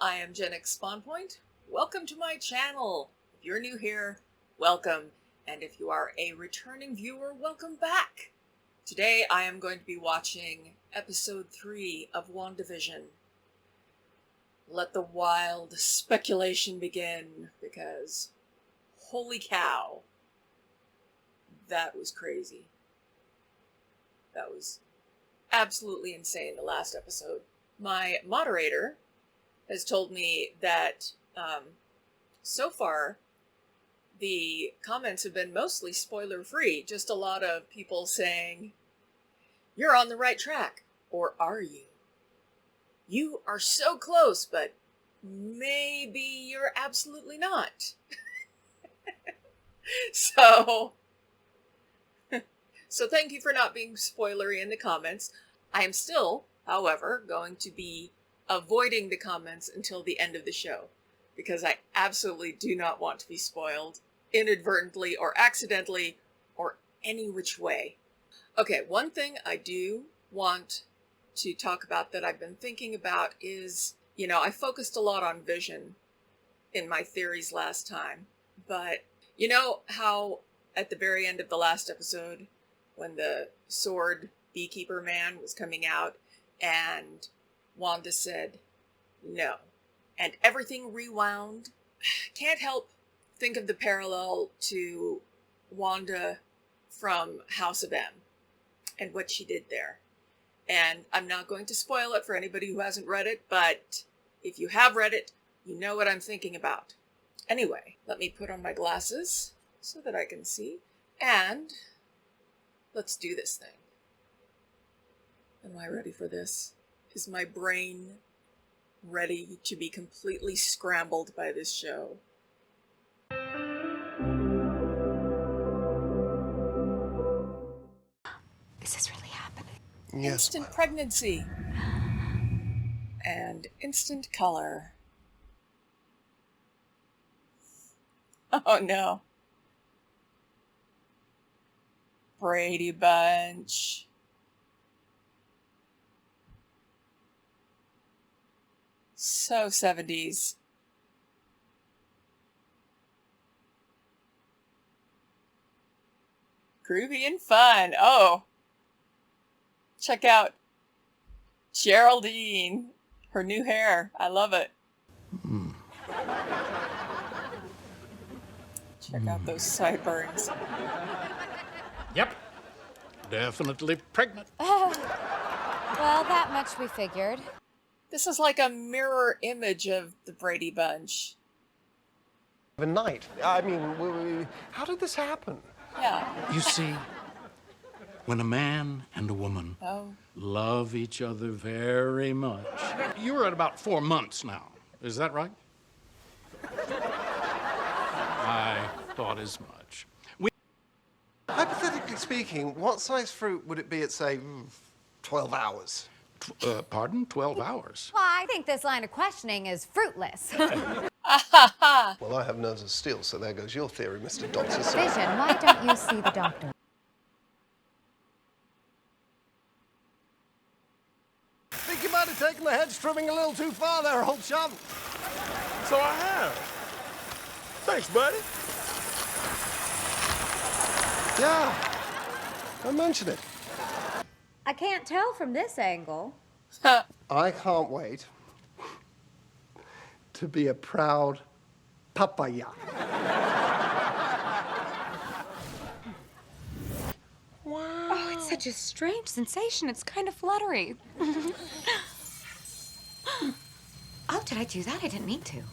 I am GenX SpawnPoint. Welcome to my channel. If you're new here, welcome. And if you are a returning viewer, welcome back. Today I am going to be watching episode 3 of WandaVision. Let the wild speculation begin, because holy cow, that was crazy. That was absolutely insane, the last episode. My moderator has told me that so far the comments have been mostly spoiler-free. Just a lot of people saying, "You're on the right track," or "Are you? You are so close, but maybe you're absolutely not." So thank you for not being spoilery in the comments. I am still, however, going to be avoiding the comments until the end of the show, because I absolutely do not want to be spoiled inadvertently or accidentally or any which way. Okay, one thing I do want to talk about that I've been thinking about is, I focused a lot on Vision in my theories last time, but you know how at the very end of the last episode, when the sword beekeeper man was coming out and Wanda said no, and everything rewound? Can't help think of the parallel to Wanda from House of M and what she did there. And I'm not going to spoil it for anybody who hasn't read it, but if you have read it, you know what I'm thinking about. Anyway, let me put on my glasses so that I can see, and let's do this thing. Am I ready for this? Is my brain ready to be completely scrambled by this show? Is this really happening? Yes. Instant pregnancy. And instant color. Oh no. Brady Bunch. So 70s. Groovy and fun. Oh. Check out Geraldine. Her new hair. I love it. Check out those sideburns. Yep. Definitely pregnant. Well, that much we figured. This is like a mirror image of the Brady Bunch. A night. I mean, how did this happen? Yeah. You see, when a man and a woman Oh. love each other very much. You were at about 4 months now. Is that right? I thought as much. Hypothetically speaking, what size fruit would it be at, say, 12 hours? Pardon? 12 hours? Well, I think this line of questioning is fruitless. Well, I have nerves of steel, so there goes your theory, Mr. Doctor. Vision, why don't you see the doctor? Think you might have taken the hedge trimming a little too far there, old chum. So I have. Thanks, buddy. Yeah. Don't mention it. I can't tell from this angle. I can't wait to be a proud papaya. Wow. Oh, it's such a strange sensation. It's kind of fluttery. Oh, did I do that? I didn't mean to.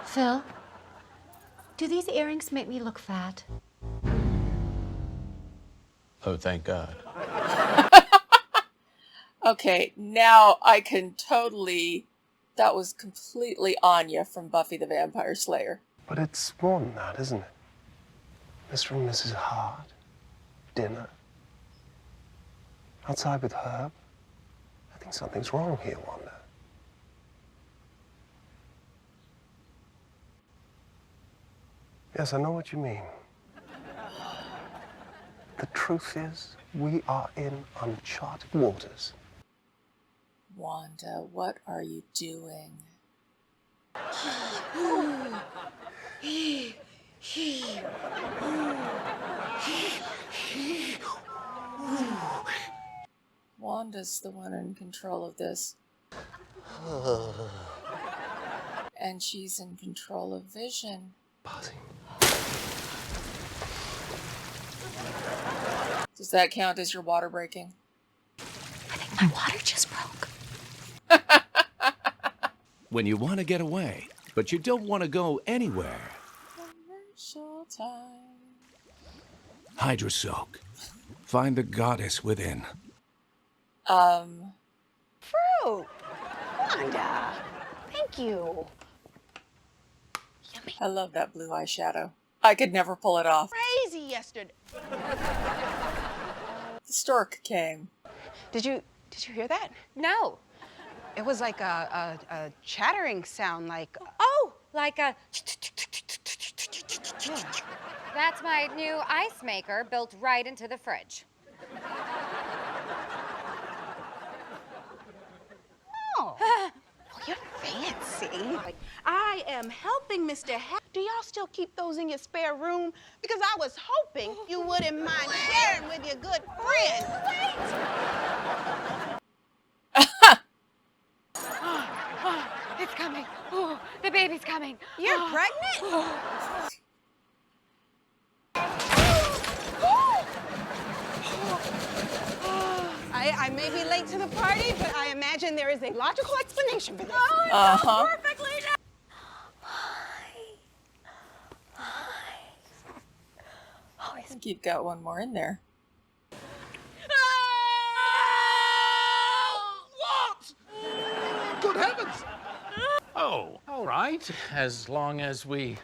Phil, do these earrings make me look fat? Oh, thank God. Okay, now I can totally... That was completely Anya from Buffy the Vampire Slayer. But it's more than that, isn't it? Mr. and Mrs. Hart, dinner. Outside with Herb. I think something's wrong here, Wanda. Yes, I know what you mean. The truth is, we are in uncharted waters. Wanda, what are you doing? Wanda's the one in control of this. And she's in control of Vision. Buzzing. Does that count as your water breaking? I think my water just broke. When you want to get away, but you don't want to go anywhere. Commercial time. Hydra Soak. Find the goddess within. Fruit! Wanda! Thank you. I love that blue eyeshadow. I could never pull it off. Crazy yesterday. The stork came. Did you hear that? No. It was like a chattering sound, like... Oh, like a... That's my new ice maker built right into the fridge. Oh. You're fancy. I am helping Mr. Do y'all still keep those in your spare room? Because I was hoping you wouldn't mind sharing with your good friend. It's coming. Oh, the baby's coming. You're pregnant? I may be late to the party, but I imagine there is a logical explanation for this. Uh-huh. Perfectly done. I think you've got one more in there. Good heavens! Oh, all right. As long as we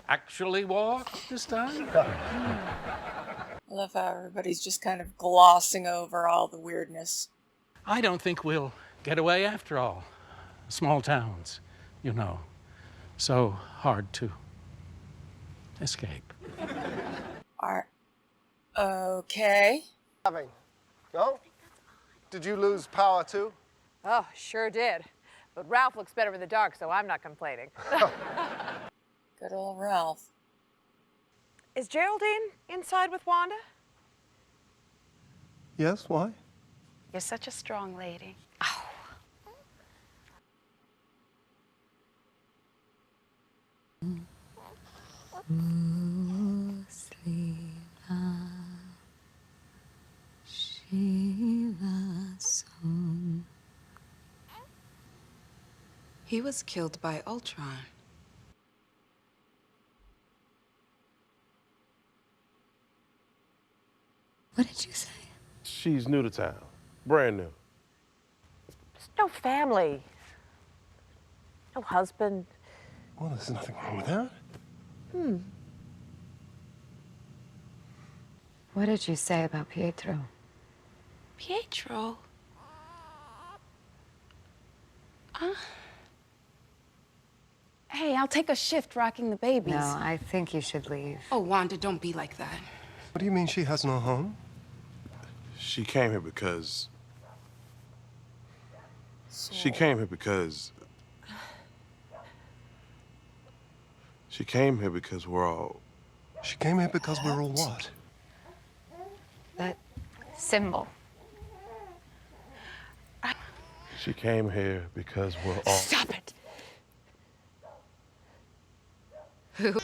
actually walk this time. I love how everybody's just kind of glossing over all the weirdness. I don't think we'll get away after all. Small towns, you know. So hard to escape. Okay. No? Did you lose power too? Oh, sure did. But Ralph looks better in the dark, so I'm not complaining. Good old Ralph. Is Geraldine inside with Wanda? Yes, why? You're such a strong lady. He was killed by Ultron. What did you say? She's new to town. Brand new. There's no family. No husband. Well, there's nothing wrong with that. What did you say about Pietro? Pietro? Hey, I'll take a shift rocking the babies. No, I think you should leave. Oh, Wanda, don't be like that. What do you mean she has no home? She came here because... She came here because we're all... She came here because we're all what? That symbol. She came here because we're all... Stop it. Who?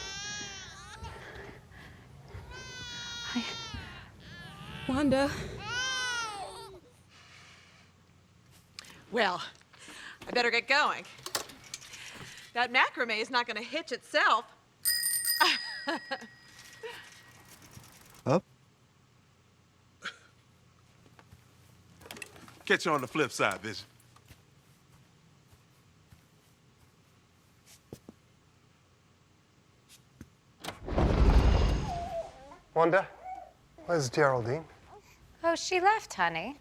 Wanda. Well, I better get going. That macrame is not going to hitch itself. Up? Catch you on the flip side, Vision. Wanda, where's Geraldine? Oh, she left, honey.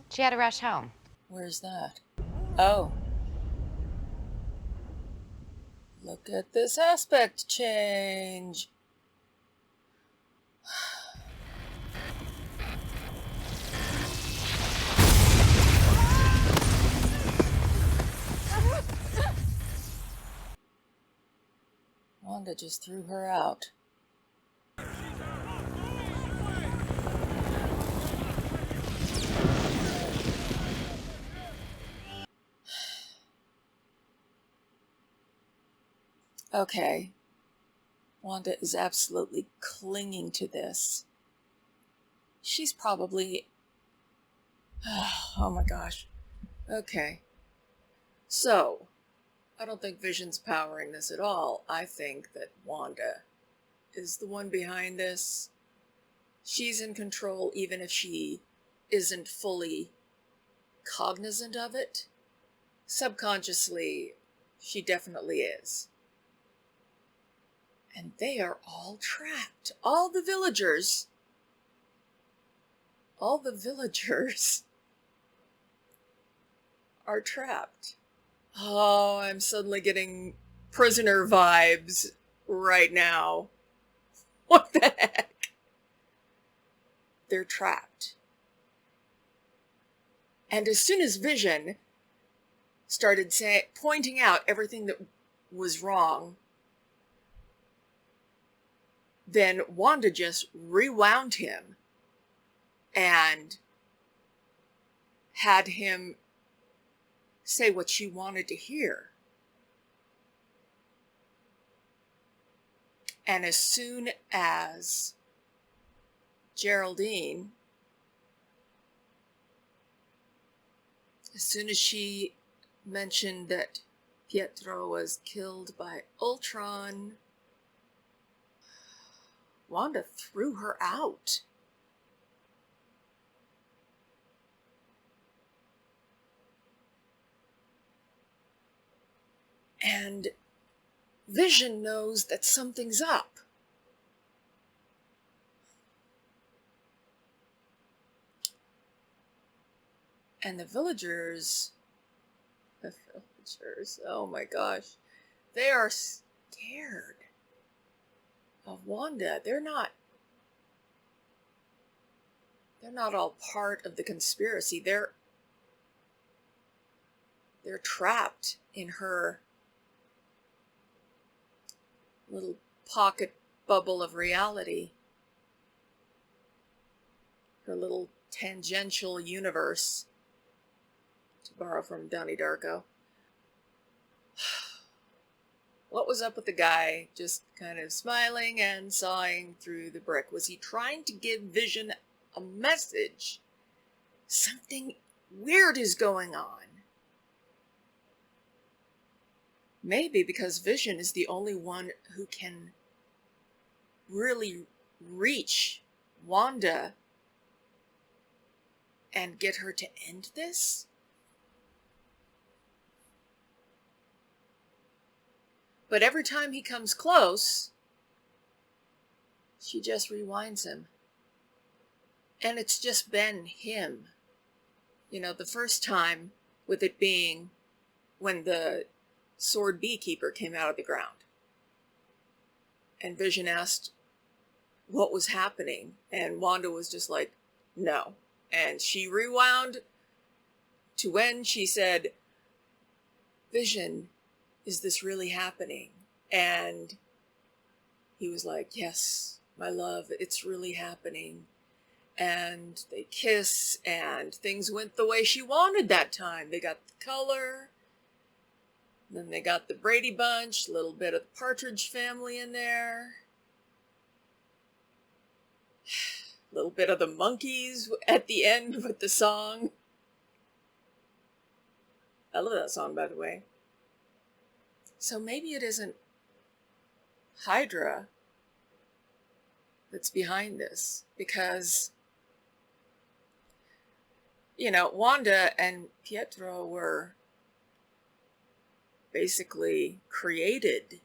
She had to rush home. Where's that? Oh. Look at this aspect change. Wanda just threw her out. Okay. Wanda is absolutely clinging to this. She's probably... Oh my gosh. Okay. So, I don't think Vision's powering this at all. I think that Wanda is the one behind this. She's in control even if she isn't fully cognizant of it. Subconsciously, she definitely is. And they are all trapped. All the villagers are trapped. Oh, I'm suddenly getting prisoner vibes right now. What the heck? They're trapped. And as soon as Vision started pointing out everything that was wrong, then Wanda just rewound him and had him say what she wanted to hear. And as soon as Geraldine, as soon as she mentioned that Pietro was killed by Ultron, Wanda threw her out. And Vision knows that something's up. And the villagers, oh my gosh, they are scared of Wanda. They're not all part of the conspiracy. They're trapped in her little pocket bubble of reality. Her little tangential universe, to borrow from Donnie Darko. What was up with the guy just kind of smiling and sawing through the brick? Was he trying to give Vision a message? Something weird is going on. Maybe because Vision is the only one who can really reach Wanda and get her to end this? But every time he comes close, she just rewinds him. And it's just been him. You know, the first time with it being when the sword beekeeper came out of the ground. And Vision asked what was happening. And Wanda was just like, no. And she rewound to when she said, Vision, is this really happening? And he was like, yes, my love, it's really happening. And they kiss, and things went the way she wanted that time. They got the color, then they got the Brady Bunch, a little bit of the Partridge Family in there, a little bit of the Monkees at the end with the song. I love that song, by the way. So maybe it isn't Hydra that's behind this, because, you know, Wanda and Pietro were basically created,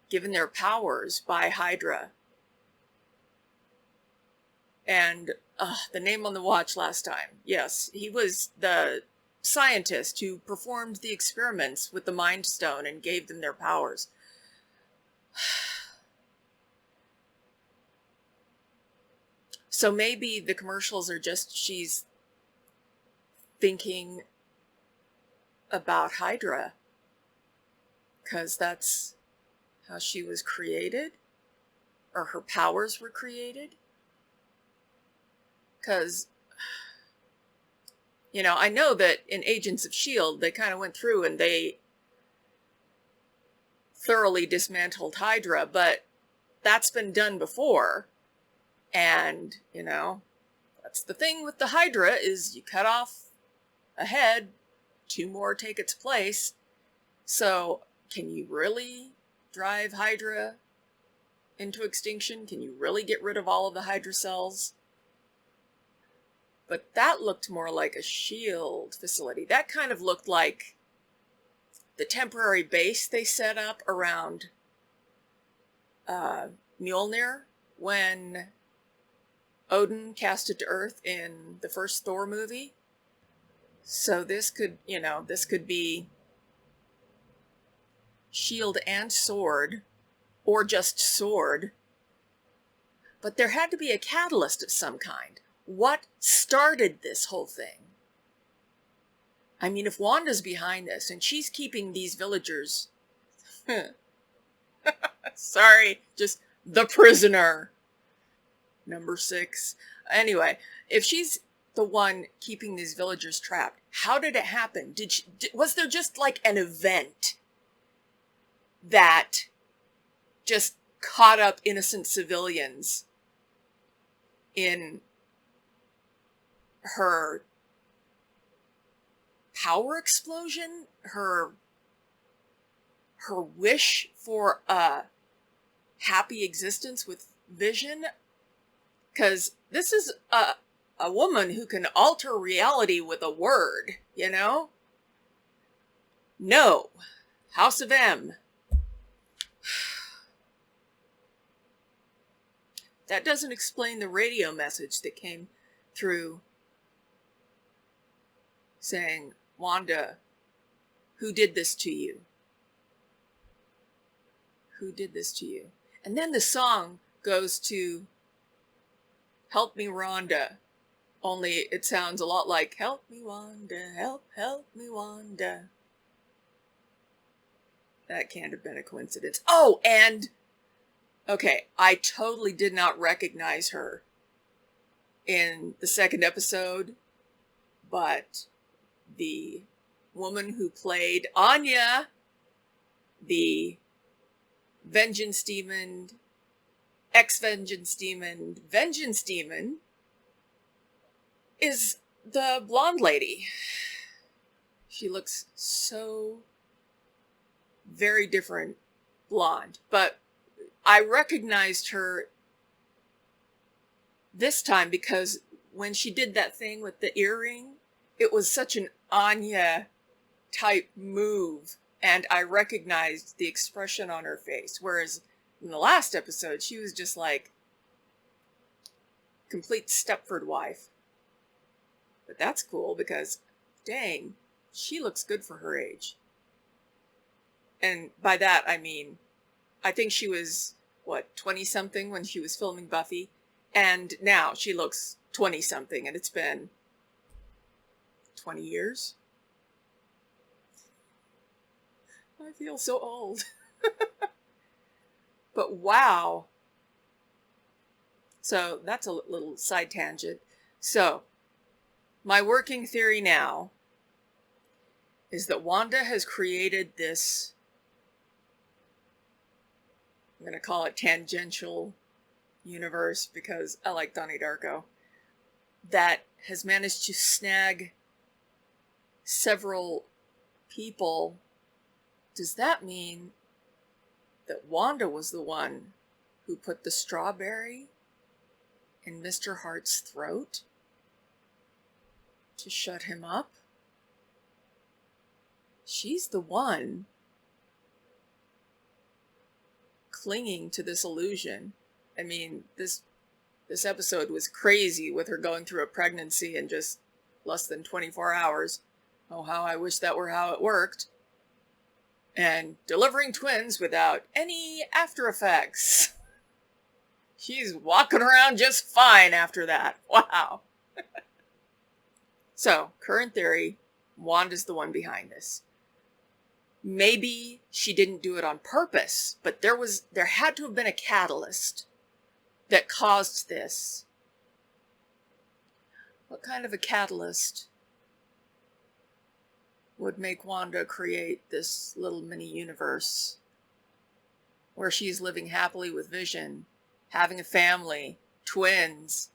given their powers by Hydra. And the name on the watch last time, yes, he was the scientist who performed the experiments with the Mind Stone and gave them their powers. So maybe the commercials are just she's thinking about Hydra, because that's how she was created, or her powers were created. Because, you know, I know that in Agents of S.H.I.E.L.D., they kind of went through and they thoroughly dismantled Hydra, but that's been done before. And, you know, that's the thing with the Hydra, is you cut off a head, 2 more take its place. So, can you really drive Hydra into extinction? Can you really get rid of all of the Hydra cells? But that looked more like a S.H.I.E.L.D. facility. That kind of looked like the temporary base they set up around Mjolnir when Odin cast it to Earth in the first Thor movie. So this could, you know, this could be shield and sword, or just sword. But there had to be a catalyst of some kind. What started this whole thing? I mean, if Wanda's behind this and she's keeping these villagers, sorry, just the prisoner, number 6. Anyway, if she's the one keeping these villagers trapped, how did it happen? Was there just like an event that just caught up innocent civilians in her power explosion, her wish for a happy existence with Vision? Because this is a woman who can alter reality with a word, you know? No. House of M. That doesn't explain the radio message that came through saying, Wanda, who did this to you? Who did this to you? And then the song goes to Help Me Rhonda, only it sounds a lot like Help Me Wanda, help me Wanda. That can't have been a coincidence. Oh, and okay, I totally did not recognize her in the second episode, but the woman who played Anya, the Vengeance Demon, ex-Vengeance Demon, Vengeance Demon, is the blonde lady. She looks so very different blonde, but I recognized her this time because when she did that thing with the earring, it was such an Anya type move, and I recognized the expression on her face, whereas in the last episode she was just like complete Stepford wife. But that's cool because dang, she looks good for her age. And by that I mean, I think she was, 20-something when she was filming Buffy, and now she looks 20-something, and it's been 20 years. I feel so old. But wow. So that's a little side tangent. So, my working theory now is that Wanda has created this, I'm going to call it tangential universe because I like Donnie Darko, that has managed to snag several people. Does that mean that Wanda was the one who put the strawberry in Mr. Hart's throat to shut him up? She's the one clinging to this illusion. I mean, this episode was crazy with her going through a pregnancy in just less than 24 hours. Oh, how I wish that were how it worked. And delivering twins without any after effects. She's walking around just fine after that. Wow. So, current theory, Wanda's the one behind this. maybe she didn't do it on purpose, but there had to have been a catalyst that caused this. What kind of a catalyst would make Wanda create this little mini universe where she's living happily with Vision, having a family, twins?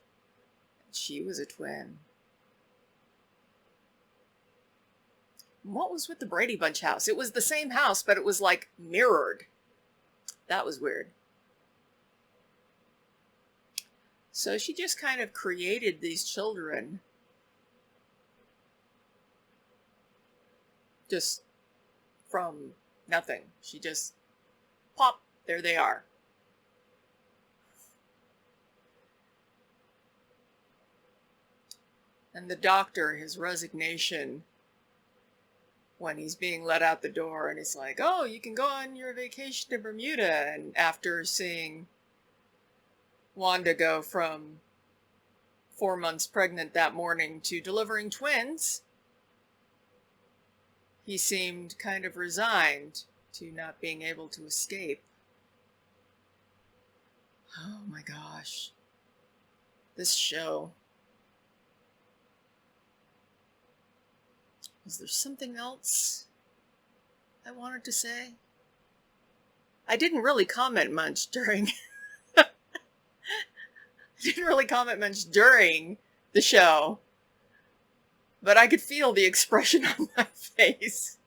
She was a twin. What was with the Brady Bunch house? It was the same house, but it was like mirrored. That was weird. So she just kind of created these children just from nothing. She just, pop, there they are. And the doctor, his resignation when he's being let out the door, and he's like, oh, you can go on your vacation to Bermuda. And after seeing Wanda go from 4 months pregnant that morning to delivering twins, he seemed kind of resigned to not being able to escape. Oh my gosh. This show. Was there something else I wanted to say? I didn't really comment much during the show, but I could feel the expression on my face.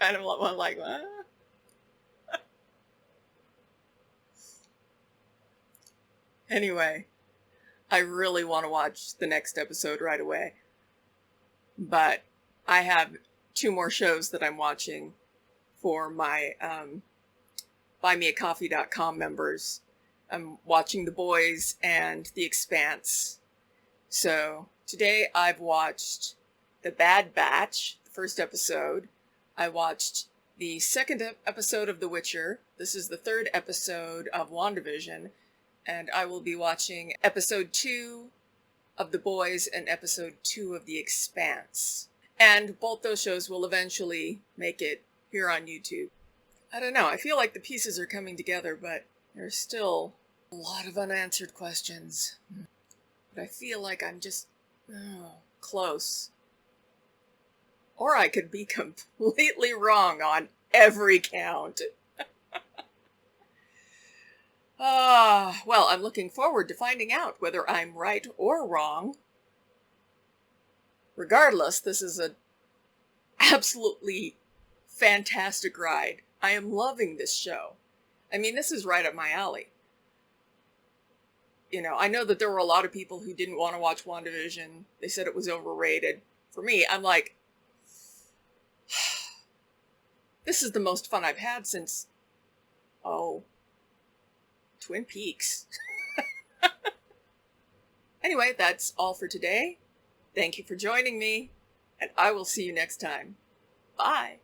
Kind of like, what? Anyway, I really want to watch the next episode right away. But I have 2 more shows that I'm watching for my buymeacoffee.com members. I'm watching The Boys and The Expanse. So today I've watched The Bad Batch, the first episode. I watched the second episode of The Witcher. This is the 3rd episode of WandaVision. And I will be watching episode 2 of The Boys and episode 2 of The Expanse. And both those shows will eventually make it here on YouTube. I don't know, I feel like the pieces are coming together, but there's still a lot of unanswered questions. But I feel like I'm just close. Or I could be completely wrong on every count. Well, I'm looking forward to finding out whether I'm right or wrong. Regardless, this is an absolutely fantastic ride. I am loving this show. I mean, this is right up my alley. You know, I know that there were a lot of people who didn't want to watch WandaVision. They said it was overrated. For me, I'm like, this is the most fun I've had since, Twin Peaks. Anyway, that's all for today. Thank you for joining me, and I will see you next time. Bye.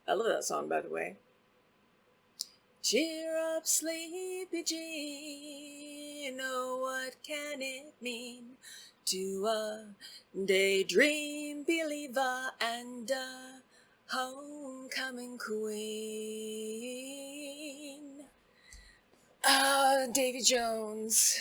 I love that song, by the way. Cheer up, sleepy Jean. Oh, what can it mean to a daydream believer and a homecoming queen? Davy Jones.